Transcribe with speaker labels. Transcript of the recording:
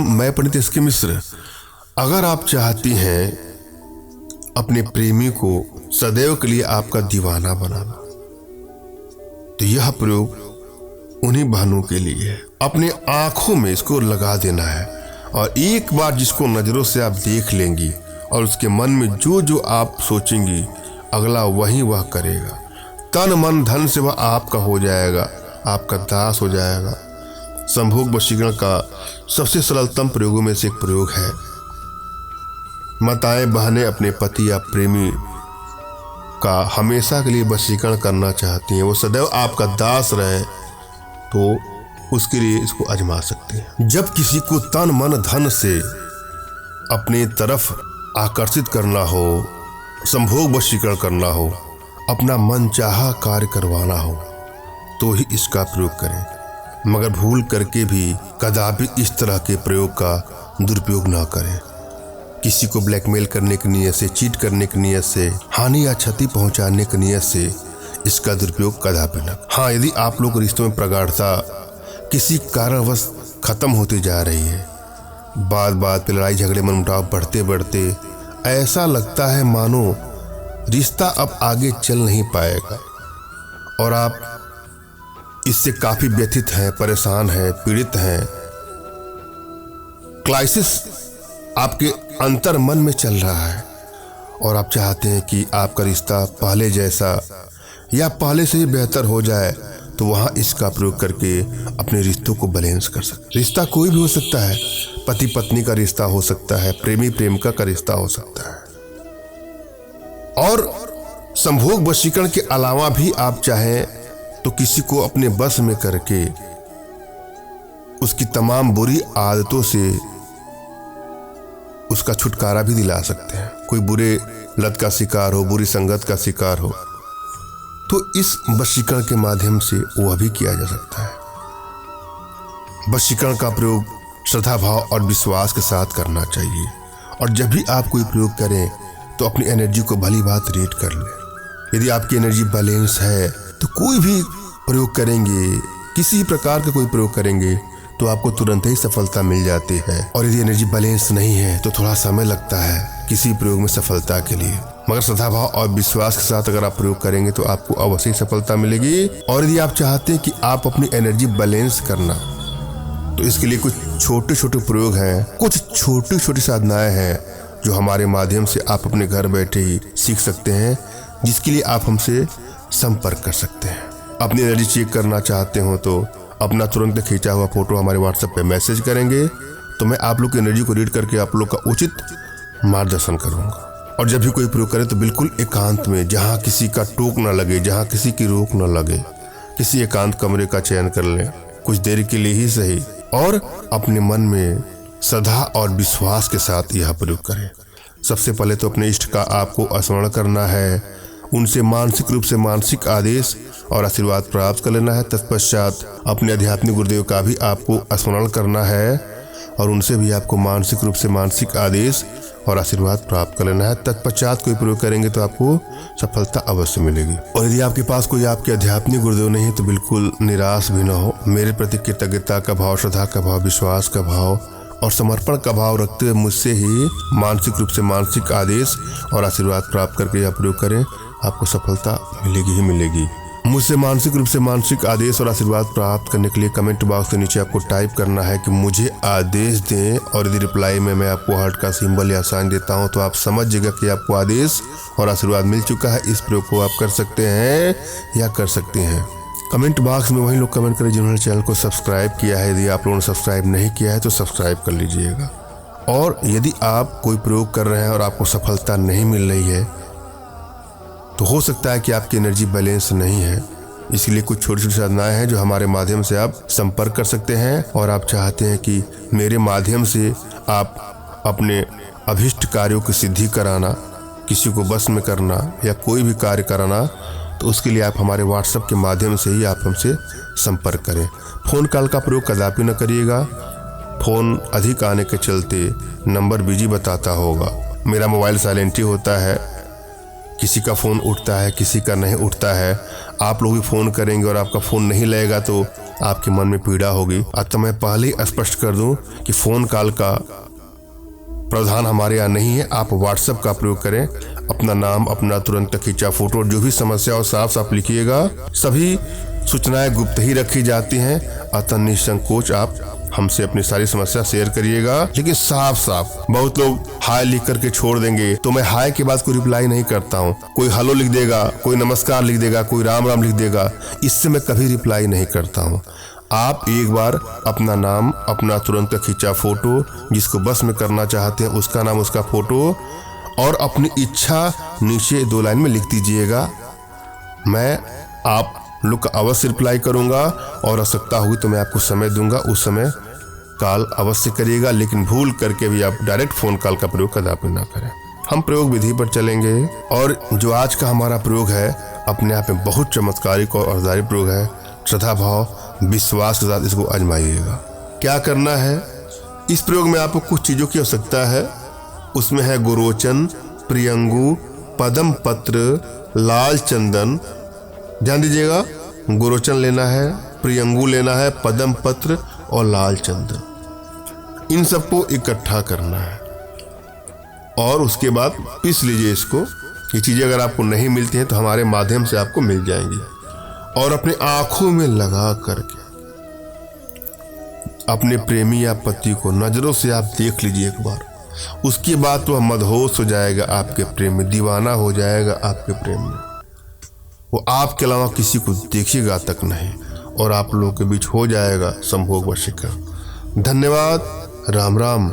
Speaker 1: मैं पंडित एस.के. मिश्र। अगर आप चाहती हैं अपने प्रेमी को सदैव के लिए आपका दीवाना बनाना, तो यह प्रयोग उन्हीं बहनों के लिए है। अपने आंखों में इसको लगा देना है और एक बार जिसको नजरों से आप देख लेंगी और उसके मन में जो जो आप सोचेंगी, अगला वही वह करेगा। तन मन धन से वह आपका हो जाएगा, आपका दास हो जाएगा। संभोग वशीकरण का सबसे सरलतम प्रयोगों में से एक प्रयोग है। माताएं बहनें अपने पति या प्रेमी का हमेशा के लिए वशीकरण करना चाहती हैं, वो सदैव आपका दास रहे, तो उसके लिए इसको आजमा सकते हैं। जब किसी को तन मन धन से अपनी तरफ आकर्षित करना हो, संभोग वशीकरण करना हो, अपना मन चाहा कार्य करवाना हो, तो ही इसका प्रयोग करें। मगर भूल करके भी कदापि इस तरह के प्रयोग का दुरुपयोग ना करें। किसी को ब्लैकमेल करने की नीयत से, चीट करने की नीयत से, हानि या क्षति पहुंचाने की नीयत से इसका दुरुपयोग कदापि न। हाँ, यदि आप लोग रिश्तों में प्रगाढ़ता किसी कारणवश खत्म होती जा रही है, बात बात पे लड़ाई झगड़े मनमुटाव बढ़ते बढ़ते ऐसा लगता है मानो रिश्ता अब आगे चल नहीं पाएगा और आप इससे काफी व्यथित हैं, परेशान हैं, पीड़ित हैं, क्राइसिस आपके अंतर मन में चल रहा है और आप चाहते हैं कि आपका रिश्ता पहले जैसा या पहले से ही बेहतर हो जाए, तो वहां इसका प्रयोग करके अपने रिश्तों को बैलेंस कर सकते। रिश्ता कोई भी हो सकता है, पति पत्नी का रिश्ता हो सकता है, प्रेमी प्रेमिका का रिश्ता हो सकता है। और संभोग वशीकरण के अलावा भी आप चाहें तो किसी को अपने बस में करके उसकी तमाम बुरी आदतों से उसका छुटकारा भी दिला सकते हैं। कोई बुरे लत का शिकार हो, बुरी संगत का शिकार हो, तो इस वशीकरण के माध्यम से वह भी किया जा सकता है। वशीकरण का प्रयोग श्रद्धा भाव और विश्वास के साथ करना चाहिए और जब भी आप कोई प्रयोग करें तो अपनी एनर्जी को भली बात रेट कर लें। यदि आपकी एनर्जी बैलेंस है तो कोई भी प्रयोग करेंगे, किसी प्रकार का कोई प्रयोग करेंगे तो आपको तुरंत ही सफलता मिल जाती है। और यदि एनर्जी बैलेंस नहीं है तो थोड़ा समय लगता है किसी प्रयोग में सफलता के लिए, मगर श्रद्धा भाव और विश्वास के साथ अगर आप प्रयोग करेंगे तो आपको अवश्य सफलता मिलेगी। और यदि आप चाहते हैं कि आप अपनी एनर्जी बैलेंस करना, तो इसके लिए कुछ छोटे छोटे प्रयोग हैं, कुछ छोटी छोटी साधनाएं हैं जो हमारे माध्यम से आप अपने घर बैठे ही सीख सकते हैं, जिसके लिए आप हमसे संपर्क कर सकते हैं। अपनी एनर्जी चेक करना चाहते हो तो अपना तुरंत खींचा हुआ फोटो हमारे व्हाट्सएप पे मैसेज करेंगे, तो मैं आप लोग की एनर्जी को रीड करके आप लोग का उचित मार्गदर्शन करूंगा। और जब भी कोई प्रयोग करें तो बिल्कुल एकांत में, जहां किसी का टोक न लगे, जहां किसी की रोक न लगे, किसी एकांत कमरे का चयन कर लें, कुछ देर के लिए ही सही, और अपने मन में श्रद्धा और विश्वास के साथ यह प्रयोग करें। सबसे पहले तो अपने इष्ट का आपको स्मरण करना है, उनसे मानसिक रूप से मानसिक आदेश और आशीर्वाद प्राप्त कर लेना है। तत्पश्चात अपने आध्यात्मिक गुरुदेव का भी आपको स्मरण करना है और उनसे भी आपको मानसिक रूप से मानसिक आदेश और आशीर्वाद प्राप्त कर लेना है। तत्पश्चात कोई प्रयोग करेंगे तो आपको सफलता अवश्य मिलेगी। और यदि आपके पास कोई आपके आध्यात्मिक गुरुदेव नहीं है तो बिल्कुल निराश भी न हो। मेरे प्रति कृतज्ञता का भाव, श्रद्धा का भाव, विश्वास का भाव और समर्पण का भाव रखते हुए मुझसे ही मानसिक रूप से मानसिक आदेश और आशीर्वाद प्राप्त करके यह प्रयोग करें, आपको सफलता मिलेगी ही मिलेगी। मुझसे मानसिक रूप से मानसिक आदेश और आशीर्वाद प्राप्त करने के लिए कमेंट बॉक्स के नीचे आपको टाइप करना है कि मुझे आदेश दें, और यदि रिप्लाई में मैं आपको हार्ट का सिंबल या साइन देता हूं तो आप समझ जाएगा कि आपको आदेश और आशीर्वाद मिल चुका है। इस प्रयोग को आप कर सकते हैं या कर सकते हैं। कमेंट बॉक्स में वही लोग कमेंट करें जिन्होंने चैनल को सब्सक्राइब किया है। यदि आप लोगों ने सब्सक्राइब नहीं किया है तो सब्सक्राइब कर लीजिएगा। और यदि आप कोई प्रयोग कर रहे हैं और आपको सफलता नहीं मिल रही है तो हो सकता है कि आपकी एनर्जी बैलेंस नहीं है। इसलिए कुछ छोटी छोटी साधनाएं हैं जो हमारे माध्यम से आप संपर्क कर सकते हैं। और आप चाहते हैं कि मेरे माध्यम से आप अपने अभिष्ट कार्यों की सिद्धि कराना, किसी को बस में करना या कोई भी कार्य कराना, तो उसके लिए आप हमारे व्हाट्सएप के माध्यम से ही आप हमसे संपर्क करें। फ़ोन कॉल का प्रयोग कदापि न करिएगा। फ़ोन अधिक आने के चलते नंबर बिजी बताता होगा। मेरा मोबाइल साइलेंट ही होता है, किसी का फ़ोन उठता है, किसी का नहीं उठता है। आप लोग भी फ़ोन करेंगे और आपका फ़ोन नहीं लगेगा तो आपके मन में पीड़ा होगी। अतः मैं पहले ही स्पष्ट कर दूं कि फ़ोन कॉल का प्रावधान हमारे यहाँ नहीं है। आप व्हाट्सएप का प्रयोग करें। अपना नाम, अपना तुरंत खींचा फोटो, जो भी समस्या हो साफ साफ लिखिएगा। सभी सूचनाएं गुप्त ही रखी जाती हैं, अतः निसंकोच आप हमसे अपनी सारी समस्या शेयर करिएगा, लेकिन साफ साफ। बहुत लोग हाय लिख करके छोड़ देंगे, तो मैं हाय के बाद कोई रिप्लाई नहीं करता हूँ। कोई हेलो लिख देगा, कोई नमस्कार लिख देगा, कोई राम राम लिख देगा, इससे मैं कभी रिप्लाई नहीं करता हूँ। आप एक बार अपना नाम, अपना तुरंत खींचा फोटो, जिसको बस में करना चाहते हैं उसका नाम, उसका फोटो और अपनी इच्छा नीचे 2 लाइन में लिख दीजिएगा। मैं आप लोग का अवश्य रिप्लाई करूंगा और आवश्यकता हुई तो मैं आपको समय दूंगा, उस समय कॉल अवश्य करिएगा। लेकिन भूल करके भी आप डायरेक्ट फ़ोन कॉल का प्रयोग कदापि ना करें। हम प्रयोग विधि पर चलेंगे और जो आज का हमारा प्रयोग है अपने आप में बहुत चमत्कारिक और अर्धारी प्रयोग है। श्रद्धा भाव, विश्वास के साथ इसको आजमाइएगा। क्या करना है, इस प्रयोग में आपको कुछ चीज़ों की आवश्यकता है। उसमें है गुरोचन, प्रियंगु, पदम पत्र, लाल चंदन। ध्यान दीजिएगा, गुरोचन लेना है, प्रियंगु लेना है, पदम पत्र और लाल चंदन। इन सबको इकट्ठा करना है और उसके बाद पीस लीजिए इसको। ये चीज़ें अगर आपको नहीं मिलती हैं तो हमारे माध्यम से आपको मिल जाएंगी। और अपने आंखों में लगा करके अपने प्रेमी या पति को नजरों से आप देख लीजिए एक बार। उसके बाद तो मदहोश हो जाएगा आपके प्रेम में, दीवाना हो जाएगा आपके प्रेम में। वो आपके अलावा किसी को देखिएगा तक नहीं और आप लोगों के बीच हो जाएगा संभोग वशीकरण। धन्यवाद। राम राम।